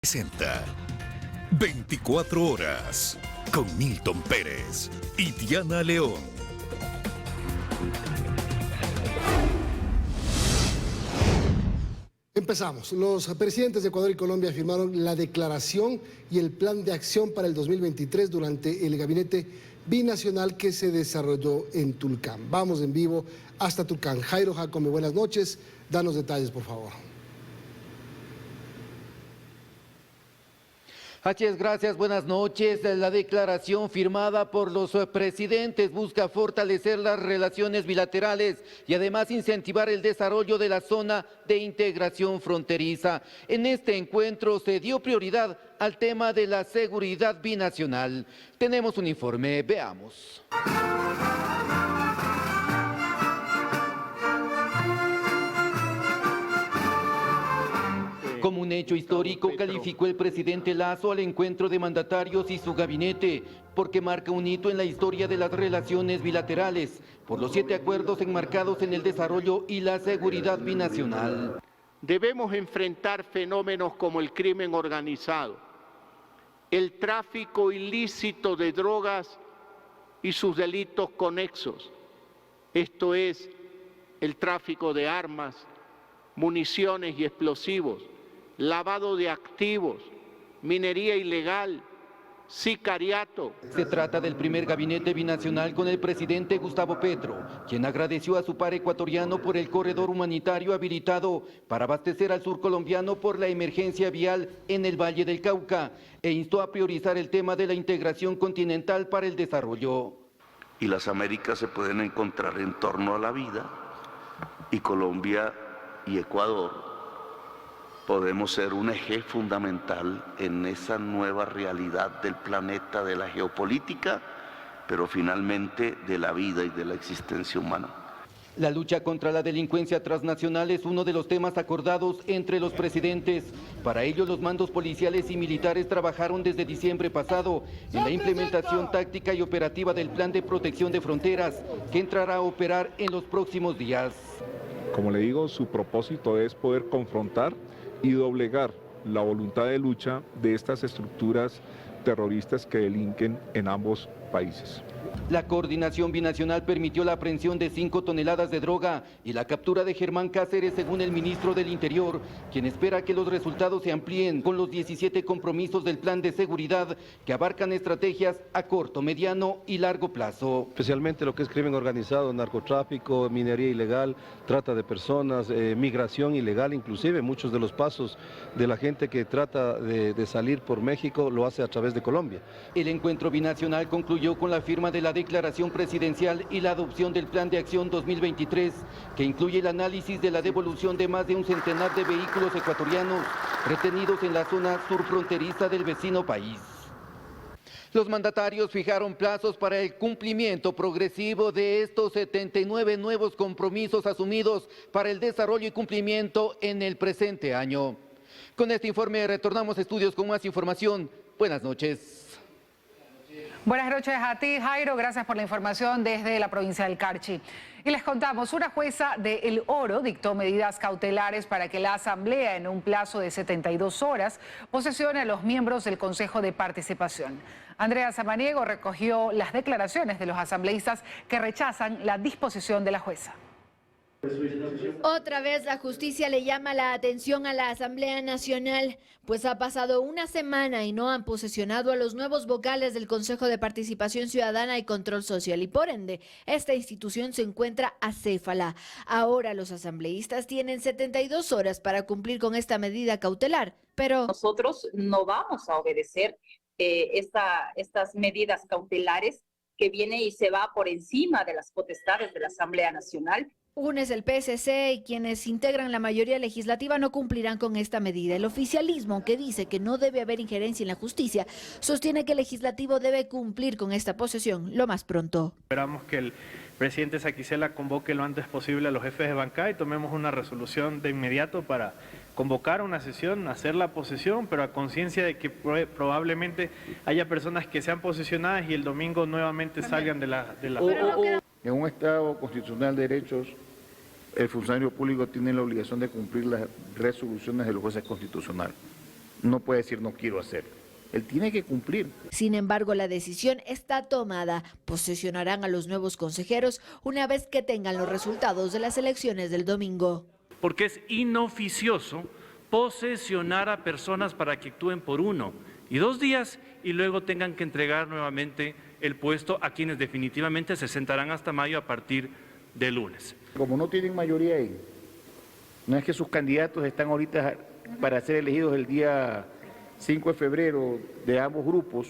Presenta 24 horas con Milton Pérez y Diana León. Empezamos. Los presidentes de Ecuador y Colombia firmaron la declaración y el plan de acción para el 2023 durante el gabinete binacional que se desarrolló en Tulcán. Vamos en vivo hasta Tulcán. Jairo Jacome, buenas noches. Danos detalles, por favor. Así es, gracias, buenas noches. La declaración firmada por los presidentes busca fortalecer las relaciones bilaterales y además incentivar el desarrollo de la zona de integración fronteriza. En este encuentro se dio prioridad al tema de la seguridad binacional. Tenemos un informe, veamos. Como un hecho histórico, calificó el presidente Lasso al encuentro de mandatarios y su gabinete, porque marca un hito en la historia de las relaciones bilaterales, por los 7 acuerdos enmarcados en el desarrollo y la seguridad binacional. Debemos enfrentar fenómenos como el crimen organizado, el tráfico ilícito de drogas y sus delitos conexos, esto es, el tráfico de armas, municiones y explosivos, lavado de activos, minería ilegal, sicariato. Se trata del primer gabinete binacional con el presidente Gustavo Petro, quien agradeció a su par ecuatoriano por el corredor humanitario habilitado para abastecer al sur colombiano por la emergencia vial en el Valle del Cauca e instó a priorizar el tema de la integración continental para el desarrollo. Y las Américas se pueden encontrar en torno a la vida y Colombia y Ecuador podemos ser un eje fundamental en esa nueva realidad del planeta, de la geopolítica, pero finalmente de la vida y de la existencia humana. La lucha contra la delincuencia transnacional es uno de los temas acordados entre los presidentes. Para ello, los mandos policiales y militares trabajaron desde diciembre pasado en la implementación táctica y operativa del Plan de Protección de Fronteras, que entrará a operar en los próximos días. Como le digo, su propósito es poder confrontar y doblegar la voluntad de lucha de estas estructuras terroristas que delinquen en ambos países. La coordinación binacional permitió la aprehensión de 5 toneladas de droga y la captura de Germán Cáceres, según el ministro del Interior, quien espera que los resultados se amplíen con los 17 compromisos del plan de seguridad que abarcan estrategias a corto, mediano y largo plazo. Especialmente lo que es crimen organizado, narcotráfico, minería ilegal, trata de personas, migración ilegal, inclusive muchos de los pasos de la gente que trata de salir por México lo hace a través de Colombia. El encuentro binacional concluyó con la firma de la declaración presidencial y la adopción del Plan de Acción 2023, que incluye el análisis de la devolución de más de un centenar de vehículos ecuatorianos retenidos en la zona surfronteriza del vecino país. Los mandatarios fijaron plazos para el cumplimiento progresivo de estos 79 nuevos compromisos asumidos para el desarrollo y cumplimiento en el presente año. Con este informe retornamos a estudios con más información. Buenas noches. Buenas noches a ti, Jairo. Gracias por la información desde la provincia del Carchi. Y les contamos, una jueza de El Oro dictó medidas cautelares para que la Asamblea, en un plazo de 72 horas, posesione a los miembros del Consejo de Participación. Andrea Samaniego recogió las declaraciones de los asambleístas que rechazan la disposición de la jueza. Otra vez la justicia le llama la atención a la Asamblea Nacional, pues ha pasado una semana y no han posesionado a los nuevos vocales del Consejo de Participación Ciudadana y Control Social y por ende esta institución se encuentra acéfala. Ahora los asambleístas tienen 72 horas para cumplir con esta medida cautelar, pero nosotros no vamos a obedecer estas medidas cautelares que viene y se va por encima de las potestades de la Asamblea Nacional. UNES, el PSC y quienes integran la mayoría legislativa no cumplirán con esta medida. El oficialismo, que dice que no debe haber injerencia en la justicia, sostiene que el legislativo debe cumplir con esta posesión lo más pronto. Esperamos que el presidente Saquicela convoque lo antes posible a los jefes de bancada y tomemos una resolución de inmediato para convocar una sesión, hacer la posesión, pero a conciencia de que probablemente haya personas que sean posesionadas y el domingo nuevamente salgan de la... En un Estado constitucional de derechos, el funcionario público tiene la obligación de cumplir las resoluciones de los jueces constitucionales. no puede decir no quiero hacerlo. Él tiene que cumplir. Sin embargo, la decisión está tomada. Posesionarán a los nuevos consejeros una vez que tengan los resultados de las elecciones del domingo. Porque es inoficioso posesionar a personas para que actúen por 1 y 2 días y luego tengan que entregar nuevamente el puesto a quienes definitivamente se sentarán hasta mayo a partir de lunes. Como no tienen mayoría ahí, no es que sus candidatos están ahorita para ser elegidos el día 5 de febrero de ambos grupos,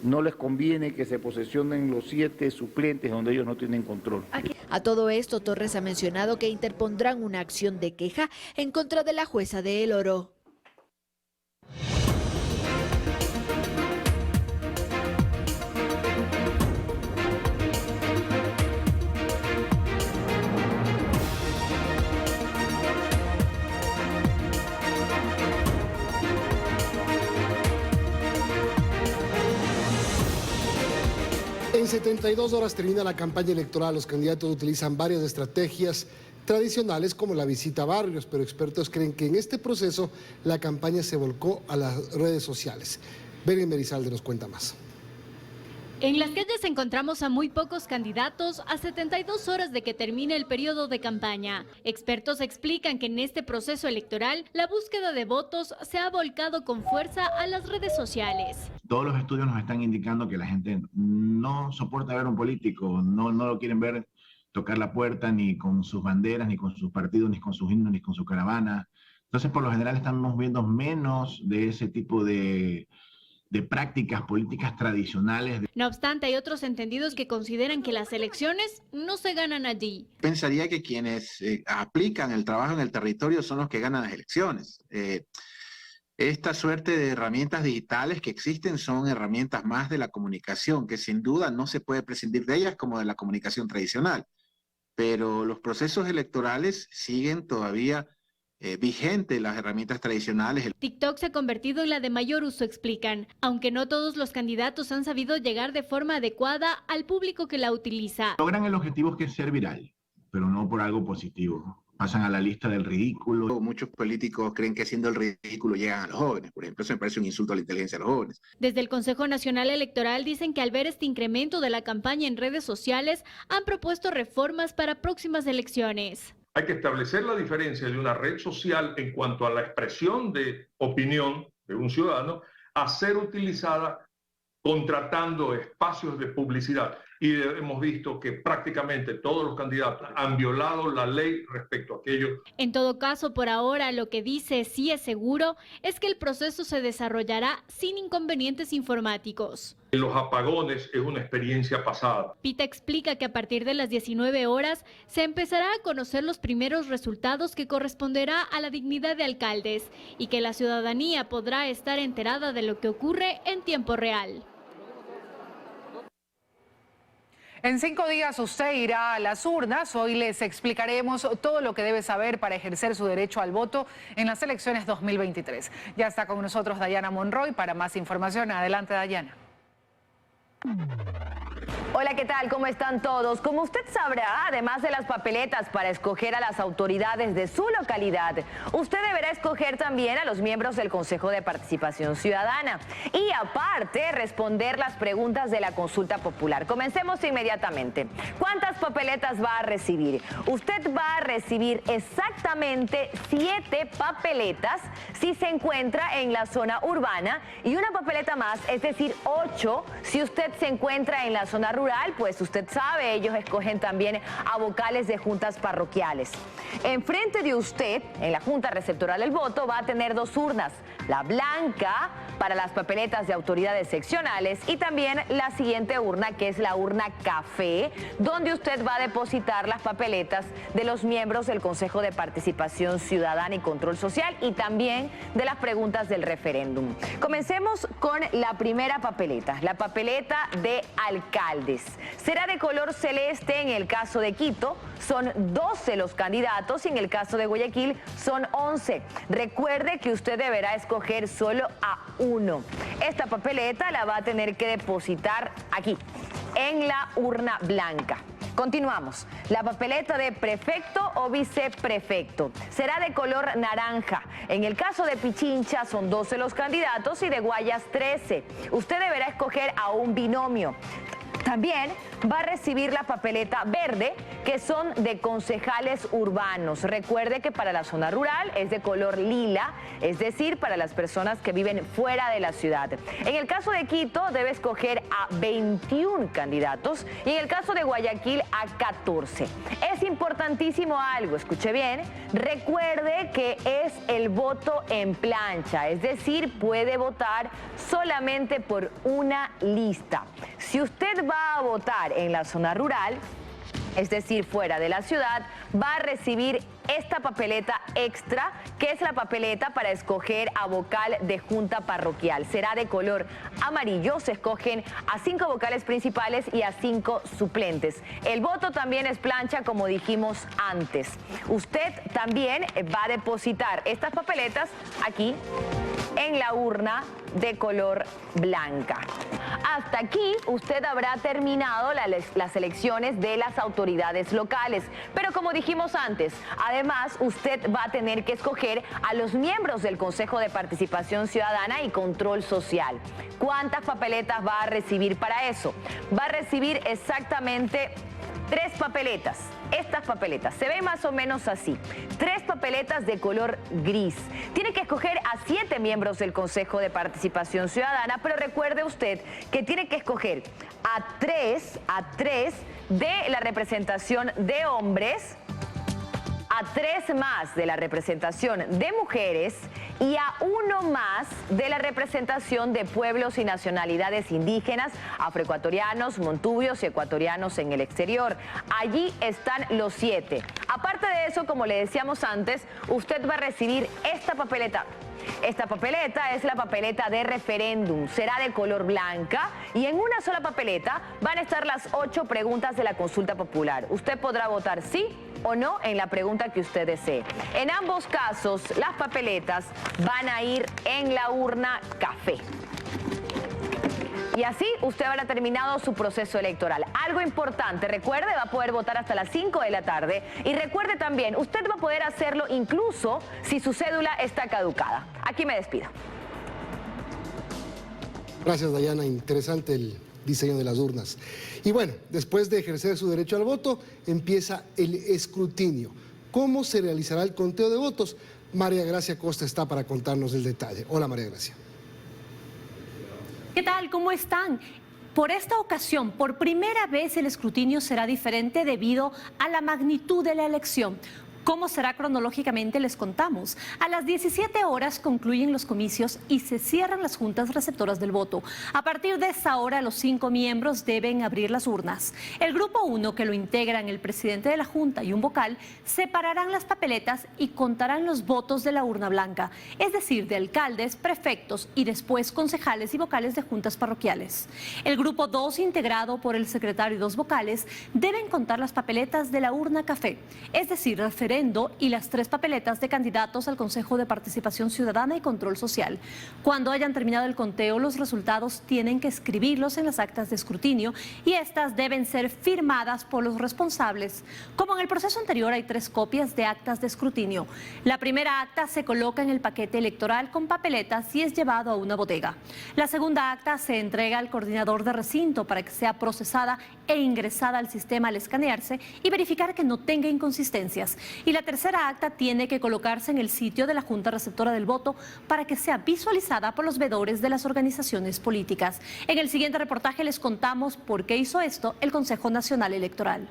no les conviene que se posesionen los 7 suplentes donde ellos no tienen control. A todo esto, Torres ha mencionado que interpondrán una acción de queja en contra de la jueza de El Oro. En 72 horas termina la campaña electoral. Los candidatos utilizan varias estrategias tradicionales como la visita a barrios, pero expertos creen que en este proceso la campaña se volcó a las redes sociales. Bergen Merizalde nos cuenta más. En las calles encontramos a muy pocos candidatos a 72 horas de que termine el periodo de campaña. Expertos explican que en este proceso electoral la búsqueda de votos se ha volcado con fuerza a las redes sociales. Todos los estudios nos están indicando que la gente no soporta ver a un político, no lo quieren ver tocar la puerta ni con sus banderas, ni con sus partidos, ni con sus himnos, ni con su caravana. Entonces, por lo general, estamos viendo menos de ese tipo de prácticas políticas tradicionales. No obstante, hay otros entendidos que consideran que las elecciones no se ganan allí. Pensaría que quienes aplican el trabajo en el territorio son los que ganan las elecciones. Esta suerte de herramientas digitales que existen son herramientas más de la comunicación, que sin duda no se puede prescindir de ellas como de la comunicación tradicional. Pero los procesos electorales siguen todavía vigente las herramientas tradicionales. TikTok se ha convertido en la de mayor uso, explican, aunque no todos los candidatos han sabido llegar de forma adecuada al público que la utiliza. Logran el objetivo que es ser viral, pero no por algo positivo. Pasan a la lista del ridículo. Muchos políticos creen que haciendo el ridículo llegan a los jóvenes. Por ejemplo, eso me parece un insulto a la inteligencia de los jóvenes. Desde el Consejo Nacional Electoral dicen que al ver este incremento de la campaña en redes sociales, han propuesto reformas para próximas elecciones. Hay que establecer la diferencia de una red social en cuanto a la expresión de opinión de un ciudadano a ser utilizada contratando espacios de publicidad. Y hemos visto que prácticamente todos los candidatos han violado la ley respecto a aquello. En todo caso, por ahora, lo que dice sí es seguro es que el proceso se desarrollará sin inconvenientes informáticos. Los apagones es una experiencia pasada. Pita explica que a partir de las 19 horas se empezará a conocer los primeros resultados que corresponderá a la dignidad de alcaldes y que la ciudadanía podrá estar enterada de lo que ocurre en tiempo real. En 5 días usted irá a las urnas. Hoy les explicaremos todo lo que debe saber para ejercer su derecho al voto en las elecciones 2023. Ya está con nosotros Dayana Monroy para más información. Adelante, Dayana. Hola, ¿qué tal? ¿Cómo están todos? Como usted sabrá, además de las papeletas para escoger a las autoridades de su localidad, usted deberá escoger también a los miembros del Consejo de Participación Ciudadana y aparte responder las preguntas de la consulta popular. Comencemos inmediatamente. ¿Cuántas papeletas va a recibir? Usted va a recibir exactamente 7 papeletas si se encuentra en la zona urbana y una papeleta más, es decir, 8 si usted se encuentra en la zona rural, pues usted sabe, ellos escogen también a vocales de juntas parroquiales. Enfrente de usted, en la junta receptora del voto, va a tener 2 urnas, la blanca para las papeletas de autoridades seccionales y también la siguiente urna, que es la urna café, donde usted va a depositar las papeletas de los miembros del Consejo de Participación Ciudadana y Control Social y también de las preguntas del referéndum. Comencemos con la primera papeleta, la papeleta de alcaldes. Será de color celeste en el caso de Quito, son 12 los candidatos y en el caso de Guayaquil son 11. Recuerde que usted deberá escoger escoger solo a uno. Esta papeleta la va a tener que depositar aquí, en la urna blanca. Continuamos. La papeleta de prefecto o viceprefecto será de color naranja. En el caso de Pichincha son 12 los candidatos y de Guayas 13. Usted deberá escoger a un binomio. También va a recibir la papeleta verde, que son de concejales urbanos. Recuerde que para la zona rural es de color lila, es decir, para las personas que viven fuera de la ciudad. En el caso de Quito debe escoger a 21 candidatos y en el caso de Guayaquil a 14. Es importantísimo algo, escuche bien, recuerde que es el voto en plancha, es decir, puede votar solamente por una lista. Si usted va a votar en la zona rural, es decir, fuera de la ciudad, va a recibir esta papeleta extra, que es la papeleta para escoger a vocal de junta parroquial. Será de color amarillo, se escogen a 5 vocales principales y a 5 suplentes. El voto también es plancha, como dijimos antes. Usted también va a depositar estas papeletas aquí en la urna de color blanca. Hasta aquí usted habrá terminado las elecciones de las autoridades locales. Pero como dijimos antes, además usted va a tener que escoger a los miembros del Consejo de Participación Ciudadana y Control Social. ¿Cuántas papeletas va a recibir para eso? Va a recibir exactamente 3 papeletas. Estas papeletas se ven más o menos así. 3 papeletas de color gris. Tiene que escoger a 7 miembros del Consejo de Participación Ciudadana, pero recuerde usted que tiene que escoger a 3 de la representación de hombres, a 3 más de la representación de mujeres y a 1 más de la representación de pueblos y nacionalidades indígenas, afroecuatorianos, montubios y ecuatorianos en el exterior. Allí están los 7. Aparte de eso, como le decíamos antes, usted va a recibir esta papeleta. Esta papeleta es la papeleta de referéndum, será de color blanca y en una sola papeleta van a estar las 8 preguntas de la consulta popular. Usted podrá votar sí o no en la pregunta que usted desee. En ambos casos, las papeletas van a ir en la urna café. Y así usted habrá terminado su proceso electoral. Algo importante, recuerde, va a poder votar hasta las 5 de la tarde. Y recuerde también, usted va a poder hacerlo incluso si su cédula está caducada. Aquí me despido. Gracias, Dayana. Interesante el diseño de las urnas. Y bueno, después de ejercer su derecho al voto, empieza el escrutinio. ¿Cómo se realizará el conteo de votos? María Gracia Costa está para contarnos el detalle. Hola, María Gracia. ¿Qué tal? ¿Cómo están? Por esta ocasión, por primera vez el escrutinio será diferente debido a la magnitud de la elección. ¿Cómo será cronológicamente? Les contamos. A las 17 horas concluyen los comicios y se cierran las juntas receptoras del voto. A partir de esa hora, los 5 miembros deben abrir las urnas. El grupo 1, que lo integran el presidente de la Junta y un vocal, separarán las papeletas y contarán los votos de la urna blanca, es decir, de alcaldes, prefectos y después concejales y vocales de juntas parroquiales. El grupo 2, integrado por el secretario y 2 vocales, deben contar las papeletas de la urna café, es decir, referéndum y las 3 papeletas de candidatos al Consejo de Participación Ciudadana y Control Social. Cuando hayan terminado el conteo, los resultados tienen que escribirlos en las actas de escrutinio y estas deben ser firmadas por los responsables. Como en el proceso anterior, hay 3 copias de actas de escrutinio. La primera acta se coloca en el paquete electoral con papeletas y es llevado a una bodega. La segunda acta se entrega al coordinador de recinto para que sea procesada e ingresada al sistema al escanearse y verificar que no tenga inconsistencias. Y la tercera acta tiene que colocarse en el sitio de la Junta Receptora del Voto para que sea visualizada por los veedores de las organizaciones políticas. En el siguiente reportaje les contamos por qué hizo esto el Consejo Nacional Electoral.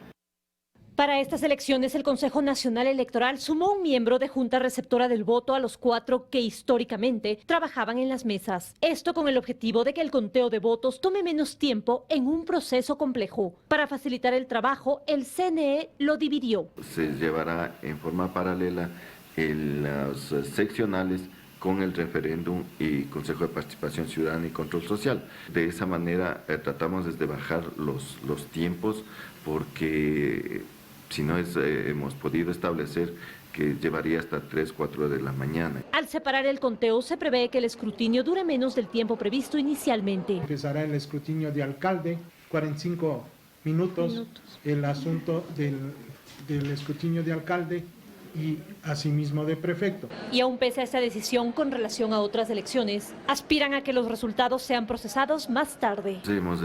Para estas elecciones, el Consejo Nacional Electoral sumó un miembro de Junta Receptora del Voto a los 4 que históricamente trabajaban en las mesas. Esto con el objetivo de que el conteo de votos tome menos tiempo en un proceso complejo. Para facilitar el trabajo, el CNE lo dividió. Se llevará en forma paralela las seccionales con el referéndum y Consejo de Participación Ciudadana y Control Social. De esa manera tratamos de bajar los tiempos porque si no hemos podido establecer que llevaría hasta 3, 4 de la mañana. Al separar el conteo, se prevé que el escrutinio dure menos del tiempo previsto inicialmente. Empezará el escrutinio de alcalde, 45 minutos. El asunto del escrutinio de alcalde y asimismo de prefecto. Y aún pese a esta decisión con relación a otras elecciones, aspiran a que los resultados sean procesados más tarde. Sí, hemos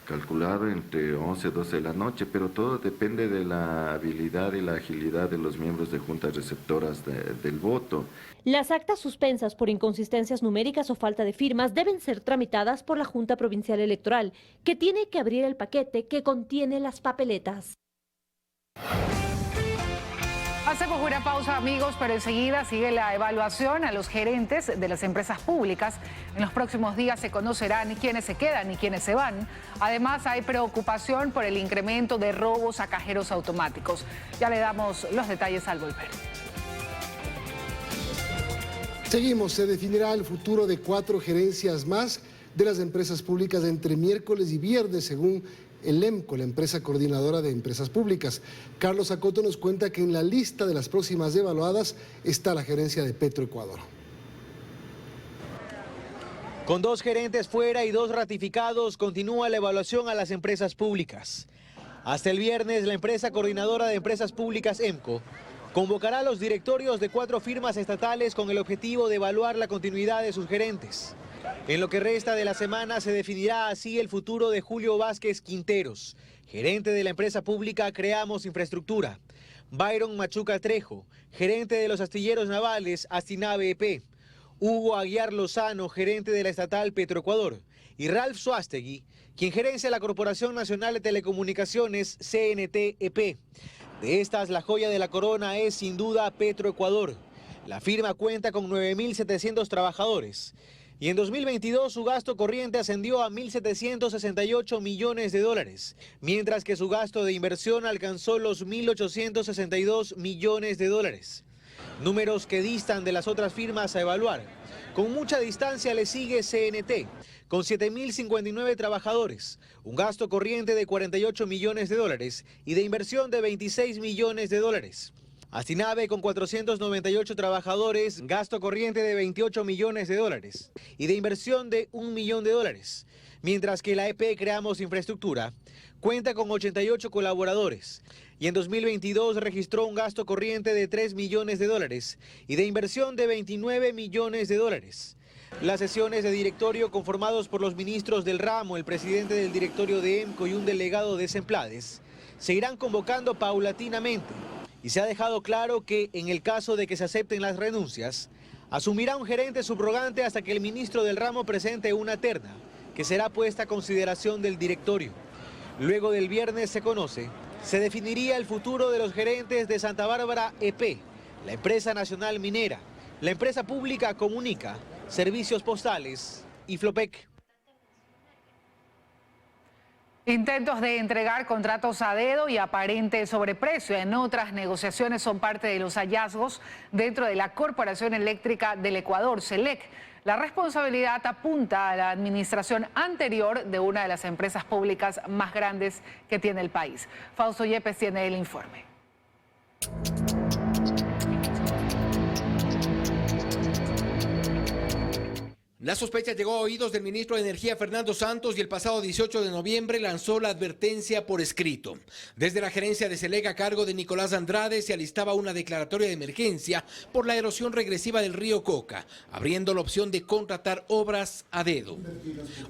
calculado entre 11 y 12 de la noche, pero todo depende de la habilidad y la agilidad de los miembros de juntas receptoras del voto. Las actas suspensas por inconsistencias numéricas o falta de firmas deben ser tramitadas por la Junta Provincial Electoral, que tiene que abrir el paquete que contiene las papeletas. Hacemos una pausa, amigos, pero enseguida sigue la evaluación a los gerentes de las empresas públicas. En los próximos días se conocerán quiénes se quedan y quiénes se van. Además, hay preocupación por el incremento de robos a cajeros automáticos. Ya le damos los detalles al volver. Seguimos, se definirá el futuro de 4 gerencias más de las empresas públicas entre miércoles y viernes, según el EMCO, la empresa coordinadora de empresas públicas. Carlos Acoto nos cuenta que en la lista de las próximas evaluadas está la gerencia de Petroecuador. Con 2 gerentes fuera y 2 ratificados, continúa la evaluación a las empresas públicas. Hasta el viernes, la empresa coordinadora de empresas públicas, EMCO, convocará a los directorios de 4 firmas estatales con el objetivo de evaluar la continuidad de sus gerentes. En lo que resta de la semana se definirá así el futuro de Julio Vázquez Quinteros, gerente de la empresa pública Creamos Infraestructura; Byron Machuca Trejo, gerente de los astilleros navales Astinave EP; Hugo Aguiar Lozano, gerente de la estatal Petroecuador; y Ralph Suástegui, quien gerencia la Corporación Nacional de Telecomunicaciones CNT EP. De estas, la joya de la corona es sin duda Petroecuador. La firma cuenta con 9.700 trabajadores. Y en 2022 su gasto corriente ascendió a 1.768 millones de dólares, mientras que su gasto de inversión alcanzó los 1.862 millones de dólares. Números que distan de las otras firmas a evaluar. Con mucha distancia le sigue CNT, con 7.059 trabajadores, un gasto corriente de 48 millones de dólares y de inversión de 26 millones de dólares. Astinave, con 498 trabajadores, gasto corriente de 28 millones de dólares y de inversión de 1 millón de dólares, mientras que la EP Creamos Infraestructura cuenta con 88 colaboradores y en 2022 registró un gasto corriente de 3 millones de dólares y de inversión de 29 millones de dólares. Las sesiones de directorio conformados por los ministros del ramo, el presidente del directorio de EMCO y un delegado de Semplades se irán convocando paulatinamente. Y se ha dejado claro que, en el caso de que se acepten las renuncias, asumirá un gerente subrogante hasta que el ministro del ramo presente una terna, que será puesta a consideración del directorio. Luego del viernes se definiría el futuro de los gerentes de Santa Bárbara EP, la empresa nacional minera, la empresa pública Comunica, Servicios Postales y Flopec. Intentos de entregar contratos a dedo y aparente sobreprecio en otras negociaciones son parte de los hallazgos dentro de la Corporación Eléctrica del Ecuador, CELEC. La responsabilidad apunta a la administración anterior de una de las empresas públicas más grandes que tiene el país. Fausto Yepes tiene el informe. La sospecha llegó a oídos del ministro de Energía, Fernando Santos, y el pasado 18 de noviembre lanzó la advertencia por escrito. Desde la gerencia de CELEC a cargo de Nicolás Andrade se alistaba una declaratoria de emergencia por la erosión regresiva del río Coca, abriendo la opción de contratar obras a dedo.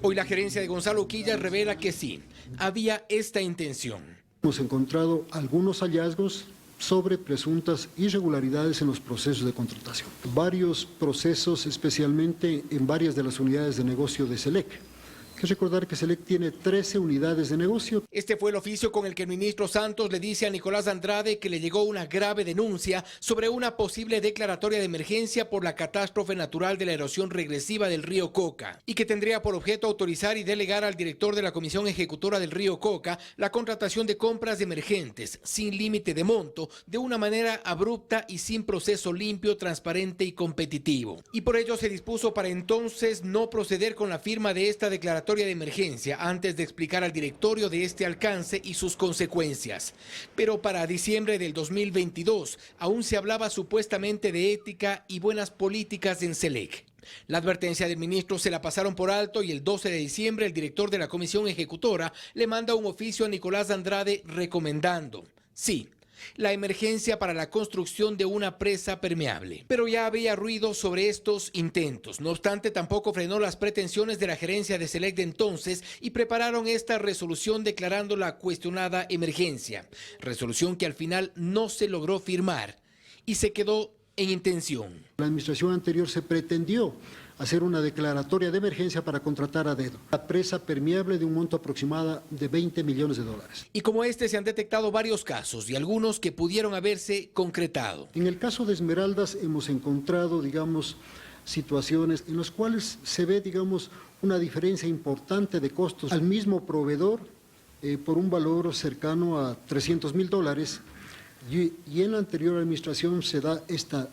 Hoy la gerencia de Gonzalo Quillas revela que sí, había esta intención. Hemos encontrado algunos hallazgos sobre presuntas irregularidades en los procesos de contratación. Varios procesos, especialmente en varias de las unidades de negocio de CELEC. Hay que recordar que CELEC tiene 13 unidades de negocio. Este fue el oficio con el que el ministro Santos le dice a Nicolás Andrade que le llegó una grave denuncia sobre una posible declaratoria de emergencia por la catástrofe natural de la erosión regresiva del río Coca y que tendría por objeto autorizar y delegar al director de la Comisión Ejecutora del río Coca la contratación de compras de emergentes sin límite de monto, de una manera abrupta y sin proceso limpio, transparente y competitivo. Y por ello se dispuso para entonces no proceder con la firma de esta declaratoria declaratoria de emergencia antes de explicar al directorio de este alcance y sus consecuencias. Pero para diciembre del 2022 aún se hablaba supuestamente de ética y buenas políticas en SELEC. La advertencia del ministro se la pasaron por alto y el 12 de diciembre el director de la comisión ejecutora le manda un oficio a Nicolás Andrade recomendando, sí, la emergencia para la construcción de una presa permeable. Pero ya había ruido sobre estos intentos. No obstante, tampoco frenó las pretensiones de la gerencia de SELEC de entonces y prepararon esta resolución declarando la cuestionada emergencia. Resolución que al final no se logró firmar y se quedó en intención. La administración anterior se pretendió hacer una declaratoria de emergencia para contratar a dedo la presa permeable de un monto aproximado de $20 millones. Y como este se han detectado varios casos y algunos que pudieron haberse concretado. En el caso de Esmeraldas hemos encontrado, situaciones en las cuales se ve, una diferencia importante de costos al mismo proveedor por un valor cercano a $300.000 y en la anterior administración se da esta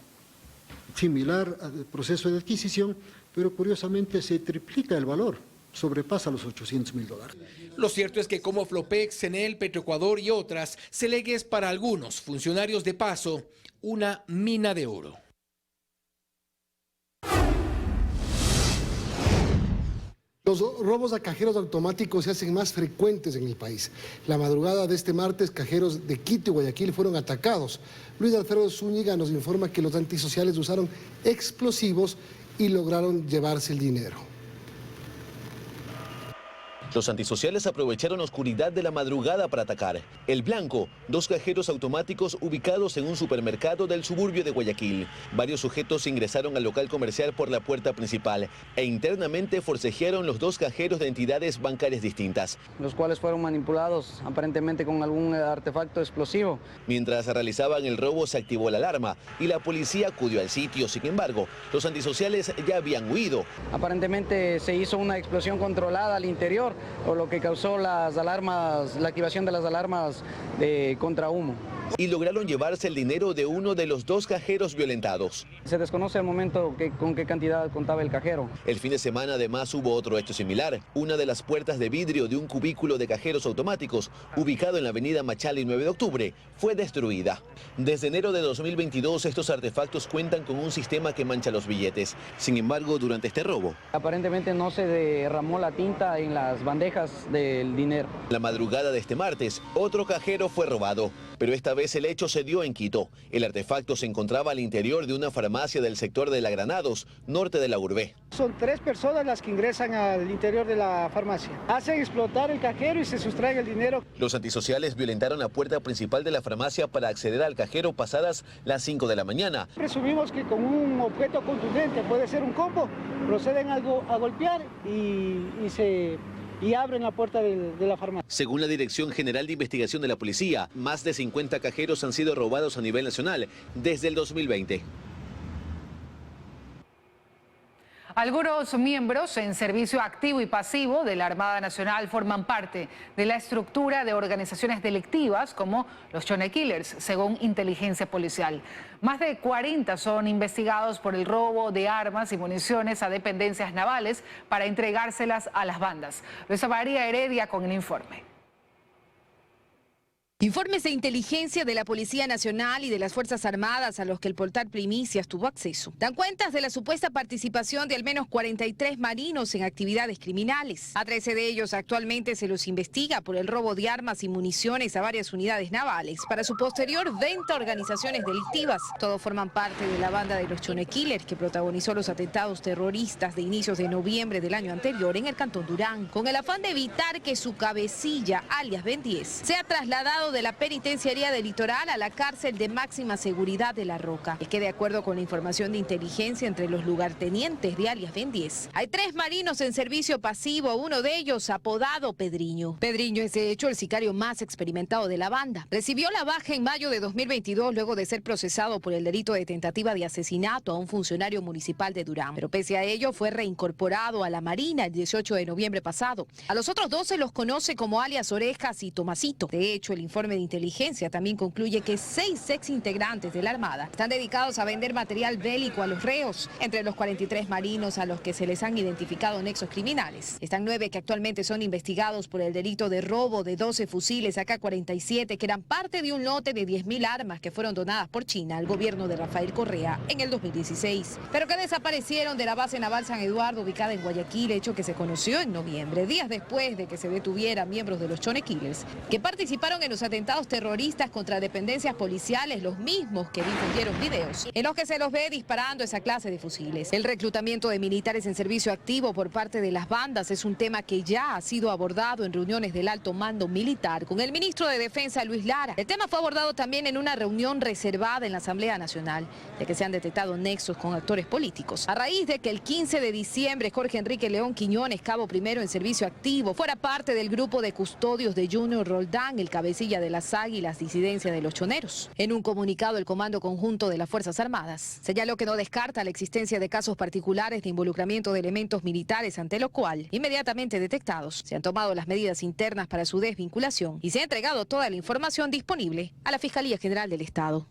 similar al proceso de adquisición, pero curiosamente se triplica el valor, sobrepasa los $800.000. Lo cierto es que como Flopex, Senel, Petroecuador y otras, SELEC es para algunos funcionarios de paso una mina de oro. Los robos a cajeros automáticos se hacen más frecuentes en el país. La madrugada de este martes, cajeros de Quito y Guayaquil fueron atacados. Luis Alfredo Zúñiga nos informa que los antisociales usaron explosivos y lograron llevarse el dinero. Los antisociales aprovecharon la oscuridad de la madrugada para atacar. El Blanco, 2 cajeros automáticos ubicados en un supermercado del suburbio de Guayaquil. Varios sujetos ingresaron al local comercial por la puerta principal e internamente forcejearon los 2 cajeros de entidades bancarias distintas. Los cuales fueron manipulados aparentemente con algún artefacto explosivo. Mientras realizaban el robo se activó la alarma y la policía acudió al sitio. Sin embargo, los antisociales ya habían huido. Aparentemente se hizo una explosión controlada al interior, o lo que causó las alarmas, la activación de las alarmas de contrahumo. Y lograron llevarse el dinero de uno de los 2 cajeros violentados. Se desconoce al momento con qué cantidad contaba el cajero. El fin de semana además hubo otro hecho similar. Una de las puertas de vidrio de un cubículo de cajeros automáticos, ubicado en la avenida Machala y 9 de octubre, fue destruida. Desde enero de 2022 estos artefactos cuentan con un sistema que mancha los billetes. Sin embargo, durante este robo, aparentemente no se derramó la tinta en las bandejas del dinero. La madrugada de este martes, otro cajero fue robado, pero esta vez el hecho se dio en Quito. El artefacto se encontraba al interior de una farmacia del sector de La Granados, norte de la urbe. Son 3 personas las que ingresan al interior de la farmacia. Hacen explotar el cajero y se sustraen el dinero. Los antisociales violentaron la puerta principal de la farmacia para acceder al cajero pasadas las 5 de la mañana. Presumimos que con un objeto contundente, puede ser un combo, proceden a golpear y abren la puerta de la farmacia. Según la Dirección General de Investigación de la Policía, más de 50 cajeros han sido robados a nivel nacional desde el 2020. Algunos miembros en servicio activo y pasivo de la Armada Nacional forman parte de la estructura de organizaciones delictivas como los Chone Killers, según inteligencia policial. Más de 40 son investigados por el robo de armas y municiones a dependencias navales para entregárselas a las bandas. Luisa María Heredia con el informe. Informes de inteligencia de la Policía Nacional y de las Fuerzas Armadas a los que el portal Primicias tuvo acceso dan cuenta de la supuesta participación de al menos 43 marinos en actividades criminales. A 13 de ellos actualmente se los investiga por el robo de armas y municiones a varias unidades navales para su posterior venta a organizaciones delictivas. Todos forman parte de la banda de los Chone Killers que protagonizó los atentados terroristas de inicios de noviembre del año anterior en el Cantón Durán, con el afán de evitar que su cabecilla, alias Ben 10, sea trasladado de la penitenciaría del Litoral a la cárcel de máxima seguridad de La Roca. Es que de acuerdo con la información de inteligencia entre los lugartenientes de alias Ben 10, hay 3 marinos en servicio pasivo, uno de ellos apodado Pedriño. Pedriño es de hecho el sicario más experimentado de la banda. Recibió la baja en mayo de 2022 luego de ser procesado por el delito de tentativa de asesinato a un funcionario municipal de Durán. Pero pese a ello fue reincorporado a la Marina el 18 de noviembre pasado. A los otros 2 se los conoce como alias Orejas y Tomasito. De hecho, el informe informe de inteligencia también concluye que 6 exintegrantes de la Armada están dedicados a vender material bélico a los reos. Entre los 43 marinos a los que se les han identificado nexos criminales, están 9 que actualmente son investigados por el delito de robo de 12 fusiles AK-47 que eran parte de un lote de 10.000 armas que fueron donadas por China al gobierno de Rafael Correa en el 2016, pero que desaparecieron de la base naval San Eduardo ubicada en Guayaquil, hecho que se conoció en noviembre, días después de que se detuvieran miembros de los Chone Killers que participaron en los atentados terroristas contra dependencias policiales, los mismos que difundieron videos en los que se los ve disparando esa clase de fusiles. El reclutamiento de militares en servicio activo por parte de las bandas es un tema que ya ha sido abordado en reuniones del alto mando militar con el ministro de Defensa Luis Lara. El tema fue abordado también en una reunión reservada en la Asamblea Nacional, de que se han detectado nexos con actores políticos, a raíz de que el 15 de diciembre Jorge Enrique León Quiñones, cabo primero en servicio activo, fuera parte del grupo de custodios de Junior Roldán, el cabecilla de las Águilas, disidencia de los choneros. En un comunicado, el Comando Conjunto de las Fuerzas Armadas señaló que no descarta la existencia de casos particulares de involucramiento de elementos militares, ante lo cual, inmediatamente detectados, se han tomado las medidas internas para su desvinculación y se ha entregado toda la información disponible a la Fiscalía General del Estado.